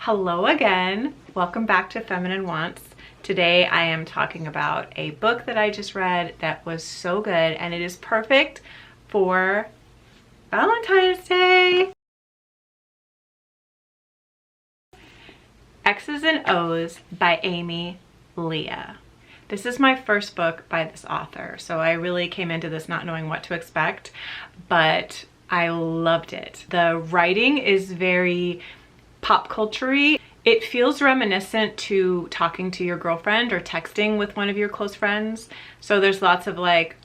Hello again. Welcome back to Feminine Wants. Today I am talking about a book that I just read that was so good, and it is perfect for Valentine's Day. Exes and O's by Amy Lea. This is my first book by this author, so I really came into this not knowing what to expect, but I loved it. The writing is very pop culture-y. It feels reminiscent to talking to your girlfriend or texting with one of your close friends. So there's lots of like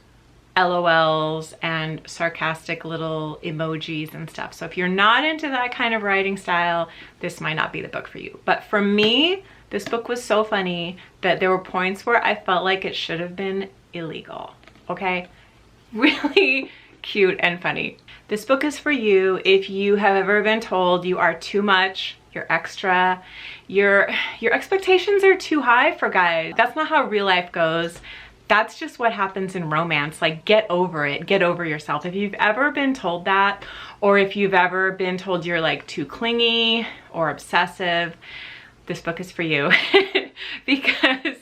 LOLs and sarcastic little emojis and stuff. So if you're not into that kind of writing style, this might not be the book for you. But for me, this book was so funny that there were points where I felt like it should have been illegal, okay? Really cute and funny. This book is for you if you have ever been told you are too much, you're extra, your expectations are too high for guys. That's not how real life goes. That's just what happens in romance. Like, get over it, get over yourself. If you've ever been told that, or if you've ever been told you're like too clingy or obsessive, this book is for you. Because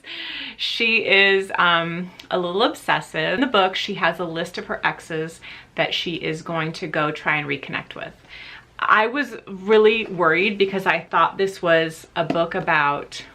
she is a little obsessive. In the book, she has a list of her exes that she is going to go try and reconnect with. I was really worried because I thought this was a book about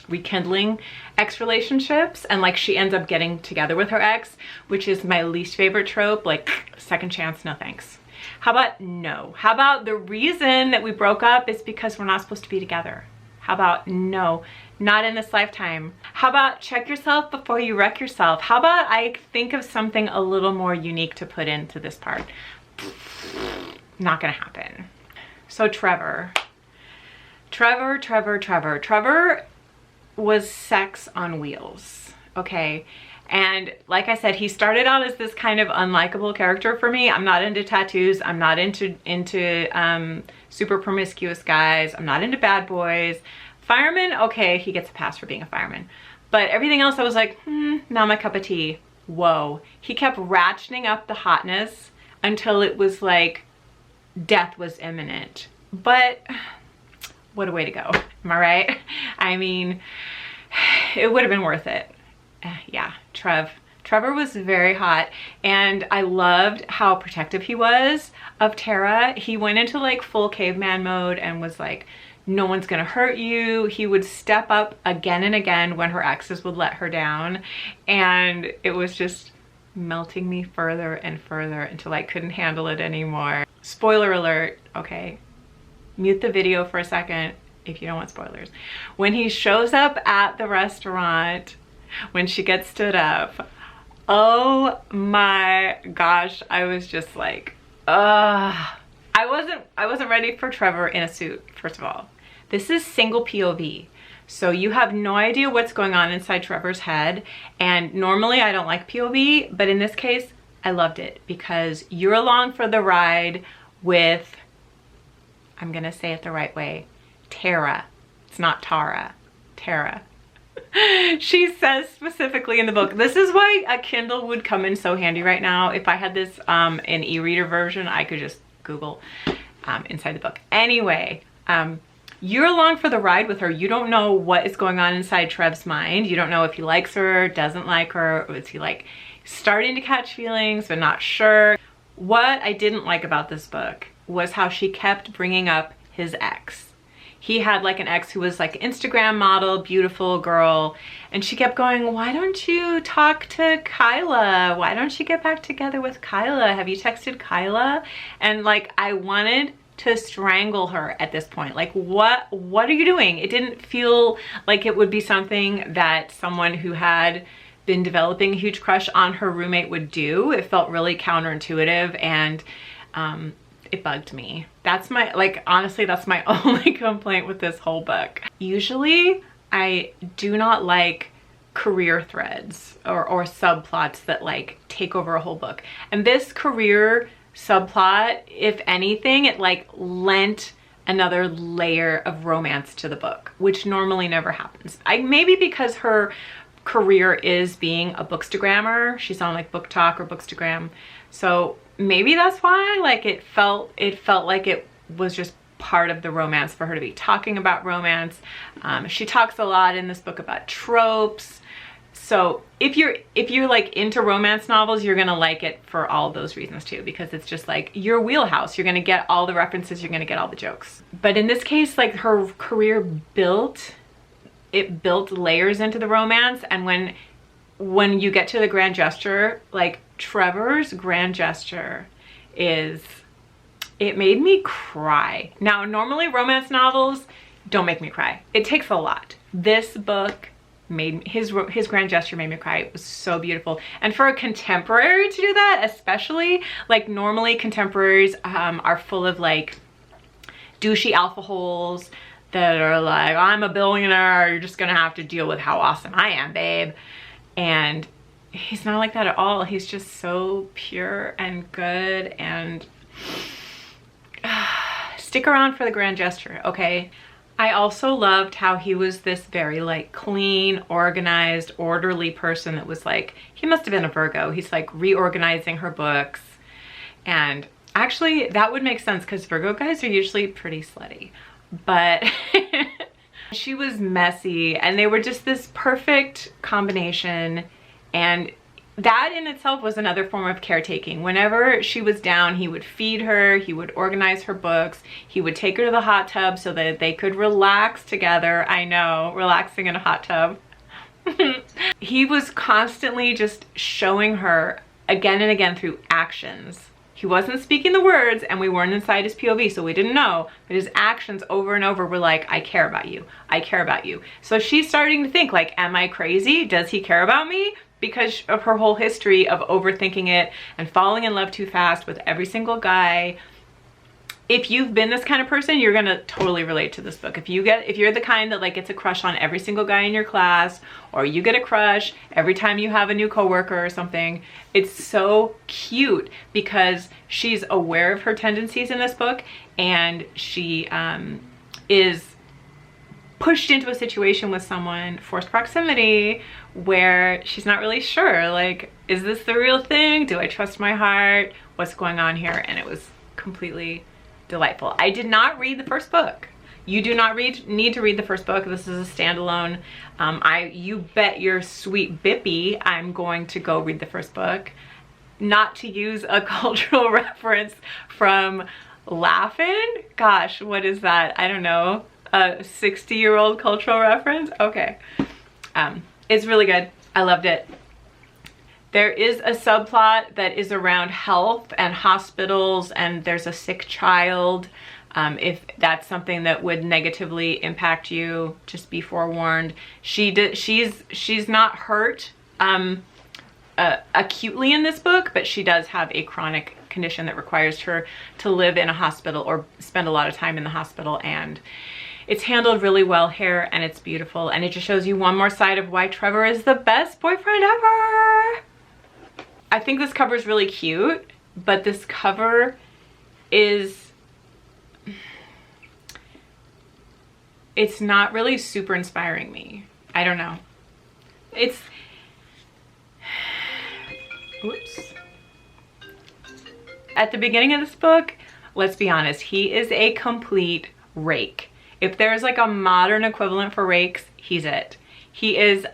rekindling ex relationships, and like she ends up getting together with her ex, which is my least favorite trope. Like, second chance, no thanks. How about no? How about the reason that we broke up is because we're not supposed to be together? How about no, not in this lifetime? How about check yourself before you wreck yourself? How about I think of something a little more unique to put into this part? Not gonna happen. So Trevor was sex on wheels, okay? And like I said, he started out as this kind of unlikable character for me. I'm not into tattoos. I'm not into super promiscuous guys. I'm not into bad boys. Fireman, okay, he gets a pass for being a fireman. But everything else I was like, not my cup of tea. Whoa. He kept ratcheting up the hotness until it was like death was imminent. But what a way to go. Am I right? I mean, it would have been worth it. Yeah, Trevor was very hot, and I loved how protective he was of Tara. He went into like full caveman mode and was like, no one's gonna hurt you. He would step up again and again when her exes would let her down, and it was just melting me further and further until I couldn't handle it anymore. Spoiler alert, okay? Mute the video for a second if you don't want spoilers. When he shows up at the restaurant, when she gets stood up, oh my gosh, I was just like, I wasn't ready for Trevor in a suit, first of all. This is single POV, so you have no idea what's going on inside Trevor's head, and normally I don't like POV, but in this case, I loved it because you're along for the ride with, I'm gonna say it the right way, Tara. It's not Tara, Tara. She says specifically in the book, this is why a Kindle would come in so handy right now. If I had this in e-reader version, I could just Google inside the book. Anyway, you're along for the ride with her. You don't know what is going on inside Trev's mind. You don't know if he likes her, doesn't like her, or is he like starting to catch feelings but not sure. What I didn't like about this book was how she kept bringing up his ex. He had like an ex who was like an Instagram model, beautiful girl, and she kept going, why don't you talk to Kyla? Why don't you get back together with Kyla? Have you texted Kyla? And like, I wanted to strangle her at this point. Like, what are you doing? It didn't feel like it would be something that someone who had been developing a huge crush on her roommate would do. It felt really counterintuitive, and it bugged me. That's my, like, honestly, that's my only complaint with this whole book. Usually, I do not like career threads or subplots that like take over a whole book. And this career subplot, if anything, it like lent another layer of romance to the book, which normally never happens. Maybe because her career is being a bookstagrammer. She's on like Book Talk or Bookstagram. So maybe that's why like it felt like it was just part of the romance for her to be talking about romance. She talks a lot in this book about tropes. So if you're like into romance novels, you're gonna like it for all those reasons too, because it's just like your wheelhouse. You're gonna get all the references, you're gonna get all the jokes. But in this case, like her career built layers into the romance, and when you get to the grand gesture, like Trevor's grand gesture it made me cry. Now, normally romance novels don't make me cry. It takes a lot. This book made his grand gesture made me cry. It was so beautiful. And for a contemporary to do that, especially, like normally contemporaries are full of like douchey alpha holes that are like, I'm a billionaire, you're just gonna have to deal with how awesome I am, babe. And he's not like that at all. He's just so pure and good, and stick around for the grand gesture, okay? I also loved how he was this very like clean, organized, orderly person that was like, he must have been a Virgo. He's like reorganizing her books. And actually that would make sense because Virgo guys are usually pretty slutty. But she was messy, and they were just this perfect combination. And that in itself was another form of caretaking. Whenever she was down, he would feed her, he would organize her books, he would take her to the hot tub so that they could relax together. I know, relaxing in a hot tub. He was constantly just showing her again and again through actions. He wasn't speaking the words, and we weren't inside his POV, so we didn't know, but his actions over and over were like, I care about you, I care about you. So she's starting to think like, am I crazy? Does he care about me? Because of her whole history of overthinking it and falling in love too fast with every single guy. If you've been this kind of person, you're gonna totally relate to this book. If you're the kind that like gets a crush on every single guy in your class, or you get a crush every time you have a new coworker or something, it's so cute because she's aware of her tendencies in this book, and she is pushed into a situation with someone, forced proximity, where she's not really sure, like, is this the real thing? Do I trust my heart? What's going on here? And it was completely delightful. I did not read the first book. You do not need to read the first book. This is a standalone. You bet your sweet bippy I'm going to go read the first book. Not to use a cultural reference from Laughing. Gosh, what is that? I don't know. A 60-year-old cultural reference? Okay. It's really good. I loved it. There is a subplot that is around health and hospitals, and there's a sick child. If that's something that would negatively impact you, just be forewarned. She's not hurt acutely in this book, but she does have a chronic condition that requires her to live in a hospital or spend a lot of time in the hospital, and it's handled really well here, and it's beautiful, and it just shows you one more side of why Trevor is the best boyfriend ever. I think this cover is really cute, but this cover is, it's not really super inspiring me. I don't know. Oops. At the beginning of this book, let's be honest, he is a complete rake. If there's like a modern equivalent for rakes, he's it. He is,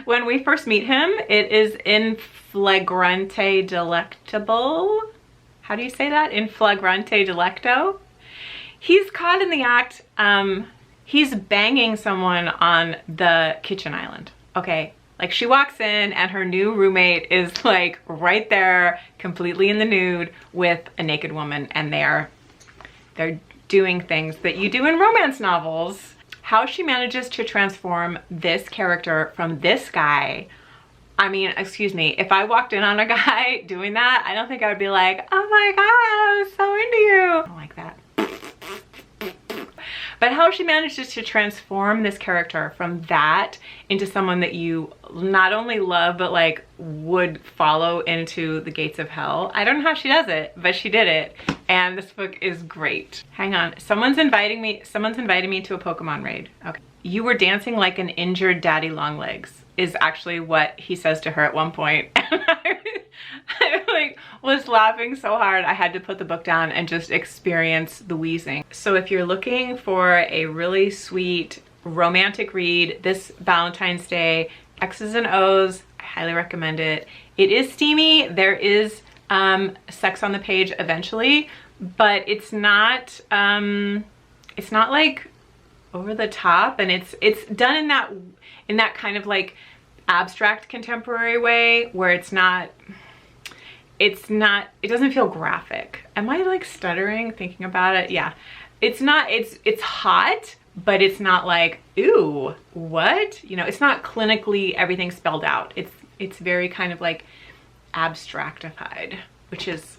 when we first meet him, it is in flagrante delectable. How do you say that? In flagrante delecto. He's caught in the act. He's banging someone on the kitchen island. Okay. Like she walks in and her new roommate is like right there, completely in the nude with a naked woman, and they're doing things that you do in romance novels. How she manages to transform this character from this guy. I mean, excuse me, if I walked in on a guy doing that, I don't think I would be like, oh my God, I was so into you. I don't like that. But how she manages to transform this character from that into someone that you not only love, but like would follow into the gates of hell. I don't know how she does it, but she did it. And this book is great. Hang on, someone's inviting me to a Pokemon raid. Okay. You were dancing like an injured daddy long legs is actually what he says to her at one point. And I'm like, was laughing so hard I had to put the book down and just experience the wheezing. So if you're looking for a really sweet romantic read this Valentine's Day, X's and O's, I highly recommend it. It is steamy. There is sex on the page eventually, but it's not like over the top, and it's done in that kind of like abstract contemporary way where it doesn't feel graphic. Am I like stuttering thinking about it? Yeah. It's hot, but it's not like, ooh, what? You know, it's not clinically everything spelled out. It's very kind of like abstractified, which is,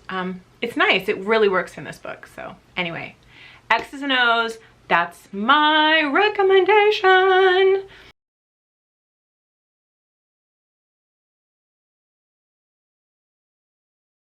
it's nice. It really works in this book. So anyway, X's and O's, that's my recommendation.